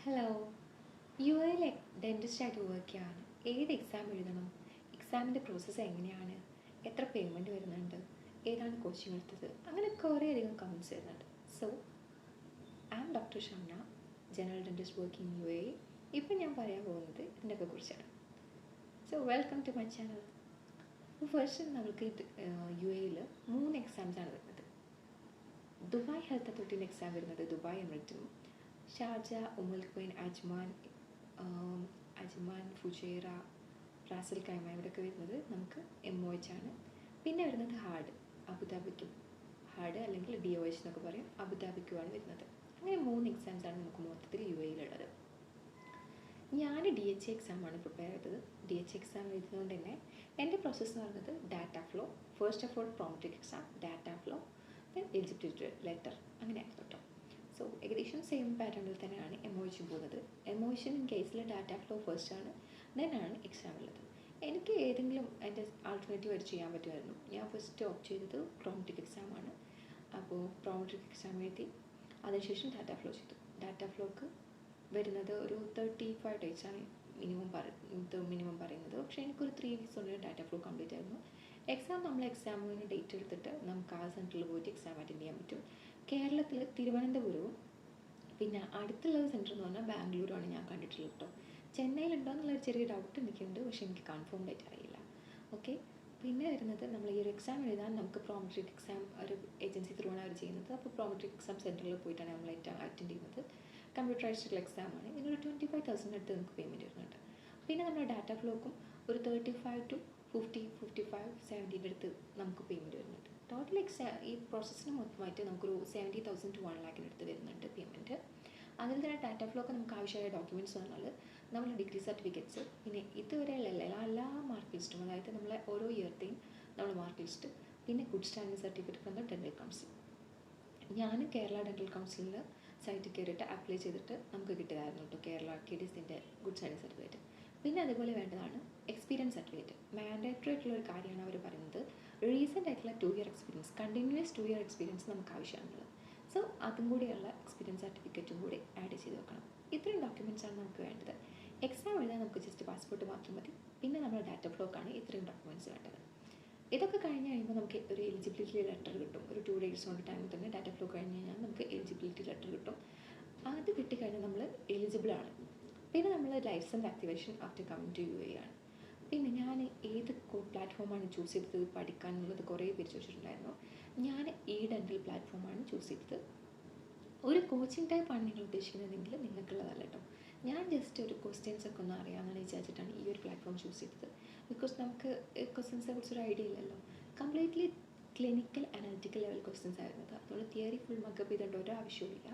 Hello. U എയിൽ ഡെൻറ്റിസ്റ്റായിട്ട് work ചെയ്യാണ്. ഏത് എക്സാം എഴുതണം, എക്സാമിൻ്റെ പ്രോസസ്സ് എങ്ങനെയാണ്, എത്ര പേയ്മെൻറ്റ് വരുന്നുണ്ട്, ഏതാണ് കോച്ചിങ് എടുത്തത്, അങ്ങനെ കുറേയധികം കമൻറ്റ്സ് വരുന്നുണ്ട്. So I am doctor Shamna, general dentist working U A. ഇപ്പം ഞാൻ പറയാൻ പോകുന്നത് ഇതിൻ്റെയൊക്കെ കുറിച്ചാണ്. So welcome to my channel. First നമുക്ക് യു എയിൽ 3 എക്സാംസാണ് വരുന്നത്. ദുബായ് ഹെൽത്ത് അതോറിറ്റിൻ്റെ എക്സാം വരുന്നത് ദുബായ് എമിറേറ്റിലും, Sharjah, Umm al Quwain, Ajman, Fujairah, Ras al Khaimah ഇവിടെയൊക്കെ വരുന്നത് നമുക്ക് MOH ആണ്. പിന്നെ വരുന്നത് ഹാർഡ്, അബുദാബിക്കും, ഹാർഡ് അല്ലെങ്കിൽ DOH എന്നൊക്കെ പറയും, അബുദാബിക്കുമാണ് വരുന്നത്. അങ്ങനെ 3 എക്സാംസാണ് നമുക്ക് മൊത്തത്തിൽ യു എയിലുള്ളത്. ഞാൻ DHA എക്സാമാണ് പ്രിപ്പയർ ചെയ്തത്. DHA എക്സാം എഴുതുന്നതുകൊണ്ട് തന്നെ എൻ്റെ പ്രോസസ്സ് എന്ന് പറയുന്നത് data flow, first of all Prometric exam, data flow, then eligibility letter, അങ്ങനെയാണ് കേട്ടോ. സോ ഏകദേശം സെയിം പാറ്റേണിൽ തന്നെയാണ് MOH പോകുന്നത്. MOH ഇൻ കേസിൽ ഡാറ്റ ഫ്ലോ ഫസ്റ്റ് ആണ്, ദെൻ ആണ് എക്സാം ഉള്ളത്. എനിക്ക് ഏതെങ്കിലും എൻ്റെ ആൾട്ടർനേറ്റീവ് ആയിട്ട് ചെയ്യാൻ പറ്റുമായിരുന്നു. ഞാൻ ഫസ്റ്റ് ഓപ്റ്റ് ചെയ്തത് പ്രോമെട്രിക് എക്സാമാണ്. അപ്പോൾ പ്രോമെട്രിക് എക്സാം എഴുതി അതിനുശേഷം ഡാറ്റ ഫ്ലോ ചെയ്തു. ഡാറ്റ ഫ്ലോക്ക് വരുന്നത് ഒരു 35 ഡേയ്സാണ് മിനിമം പറയുന്നത്. പക്ഷേ എനിക്കൊരു 3 വീക്സ് കൊണ്ട് ഡാറ്റ ഫ്ലോ കംപ്ലീറ്റ് ആയിരുന്നു. എക്സാം നമ്മൾ എക്സാമിന് ഡേറ്റ് എടുത്തിട്ട് നമുക്ക് ആ സെൻറ്ററിൽ പോയിട്ട് എക്സാം അറ്റൻഡ് ചെയ്യാൻ പറ്റും. കേരളത്തിൽ തിരുവനന്തപുരവും പിന്നെ അടുത്തുള്ള സെൻറ്റർ എന്ന് പറഞ്ഞാൽ ബാംഗ്ലൂരുമാണ് ഞാൻ കണ്ടിട്ടുള്ളത് കേട്ടോ. ചെന്നൈയിലുണ്ടോ എന്നുള്ളൊരു ചെറിയ ഡൗട്ട് എനിക്കുണ്ട്, പക്ഷേ എനിക്ക് കൺഫേംഡ് ആയിട്ട് അറിയില്ല. ഓക്കെ. പിന്നെ വരുന്നത് നമ്മൾ ഈ ഒരു എക്സാം എഴുതാൻ നമുക്ക് പ്രോമെട്രിക് എക്സാം ഒരു ഏജൻസി ത്രൂ ആണ് അവർ ചെയ്യുന്നത്. അപ്പോൾ പ്രോമെട്രിക് എക്സാം സെൻറ്ററിൽ പോയിട്ടാണ് നമ്മൾ അറ്റൻഡ് ചെയ്യുന്നത്. കമ്പ്യൂട്ടറൈസ്ഡ് എക്സാമാണ്. ഇതിനൊരു 25,000 അടുത്ത് നമുക്ക് പേയ്മെൻറ്റ് വരുന്നുണ്ട്. പിന്നെ നമ്മുടെ ഡാറ്റ ഫ്ലോക്കും ഒരു 35 to 55, 70 അടുത്ത് നമുക്ക് പേയ്മെൻറ്റ് വരുന്നുണ്ട്. ടോട്ടൽ ഈ പ്രോസസ്സിന് മൊത്തമായിട്ട് നമുക്കൊരു 70,000 to 1 lakh അടുത്ത് വരുന്നുണ്ട് പേയ്മെൻറ്റ്. അതിൽ തന്നെ ഡാറ്റ ഫ്ലോ ഒക്കെ നമുക്ക് ആവശ്യമായ ഡോക്യുമെൻറ്റ്സ് പറഞ്ഞാൽ നമ്മുടെ ഡിഗ്രി സർട്ടിഫിക്കറ്റ്സ്, പിന്നെ ഇതുവരെയുള്ള എല്ലാ മാർക്ക് ലിസ്റ്റും, അതായത് നമ്മളെ ഓരോ ഇയർത്തെയും നമ്മുടെ മാർക്ക് ലിസ്റ്റ്, പിന്നെ good standing certificate from the dental council. ഞാൻ കേരള ഡെൻ്റൽ കൗൺസിലിൽ സൈറ്റിൽ കയറിയിട്ട് അപ്ലൈ ചെയ്തിട്ട് നമുക്ക് കിട്ടിയതായിരുന്നു കേട്ടോ കേരള KDSൻ്റെ ഗുഡ് സ്റ്റാൻഡിംഗ് സർട്ടിഫിക്കറ്റ്. പിന്നെ അതുപോലെ വേണ്ടതാണ് എക്സ്പീരിയൻസ് സർട്ടിഫിക്കറ്റ്. മാൻഡേറ്ററി ആയിട്ടുള്ള ഒരു കാര്യമാണ് അവർ പറയുന്നത്. റീസെൻ്റ് ആയിട്ടുള്ള 2 year experience, continuous 2 year experience നമുക്ക് ആവശ്യമാണുള്ളത്. സോ അതും കൂടിയുള്ള എക്സ്പീരിയൻസ് സർട്ടിഫിക്കറ്റും കൂടി ആഡ് ചെയ്ത് വെക്കണം. ഇത്രയും ഡോക്യുമെൻറ്റ്സാണ് നമുക്ക് വേണ്ടത്. എക്സാം എഴുതാൻ നമുക്ക് ജസ്റ്റ് പാസ്പോർട്ട് മാത്രം മതി. പിന്നെ നമ്മുടെ ഡാറ്റ ഫ്ലോക്കാണ് ഇത്രയും ഡോക്യുമെൻറ്റ്സ് വേണ്ടത്. ഇതൊക്കെ കഴിഞ്ഞ് കഴിയുമ്പോൾ നമുക്ക് ഒരു എലിജിബിലിറ്റി ലെറ്റർ കിട്ടും. ഒരു 2 days കൊണ്ട് ടൈമിൽ തന്നെ ഡാറ്റ ഫ്ലോ കഴിഞ്ഞ് കഴിഞ്ഞാൽ നമുക്ക് എലിജിബിലിറ്റി ലെറ്റർ കിട്ടും. അത് കിട്ടിക്കഴിഞ്ഞാൽ നമ്മൾ എലിജിബിളാണ്. പിന്നെ നമ്മൾ license activation after coming to UAE ആണ്. പിന്നെ ഞാൻ ഏത് പ്ലാറ്റ്ഫോമാണ് ചൂസ് ചെയ്തത് പഠിക്കാൻ എന്നുള്ളത് കുറേ പേര് ചോദിച്ചിട്ടുണ്ടായിരുന്നു. ഞാൻ ഡെൻ്റൽ പ്ലാറ്റ്ഫോമാണ് ചൂസ് ചെയ്തത്. ഒരു കോച്ചിങ് ടൈപ്പാണ് നിങ്ങൾ ഉദ്ദേശിക്കുന്നതെങ്കിൽ നിങ്ങൾക്കുള്ളതല്ല കേട്ടോ. ഞാൻ ജസ്റ്റ് ഒരു ക്വസ്റ്റ്യൻസ് ഒക്കെ ഒന്ന് അറിയാമെന്ന് വിചാരിച്ചിട്ടാണ് ഈ ഒരു പ്ലാറ്റ്ഫോം ചൂസ് ചെയ്തത്. ബിക്കോസ് നമുക്ക് ക്വസ്റ്റ്യൻസിനെ കുറിച്ചൊരു ഐഡിയ ഇല്ലല്ലോ. Completely clinical analytical level questions ആയിരുന്നത്. അതുകൊണ്ട് തിയറി ഫുൾ മക്കപ്പ് ചെയ്തേണ്ട ഒരു ആവശ്യമില്ല.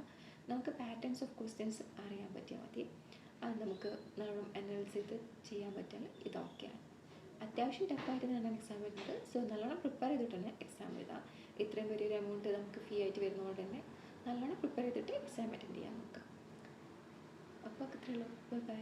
നമുക്ക് പാറ്റേൺസ് ഓഫ് ക്വസ്റ്റ്യൻസ് അറിയാൻ പറ്റിയാൽ മതി. അത് നമുക്ക് നല്ലോണം അനലൈസ് ചെയ്ത് ചെയ്യാൻ പറ്റിയാൽ ഇതൊക്കെയാണ്. അത്യാവശ്യം ടഫായിട്ട് തന്നെയാണ് എക്സാം വരുന്നത്. സോ നല്ലോണം പ്രിപ്പയർ ചെയ്തിട്ട് തന്നെ എക്സാം എഴുതാം. ഇത്രയും വലിയൊരു എമൗണ്ട് നമുക്ക് ഫീ ആയിട്ട് വരുന്നതുകൊണ്ട് തന്നെ നല്ലോണം പ്രിപ്പയർ ചെയ്തിട്ട് എക്സാം അറ്റൻഡ് ചെയ്യാൻ നോക്കാം. അപ്പോൾ അത്രയേ ഉള്ളൂ. ബൈ.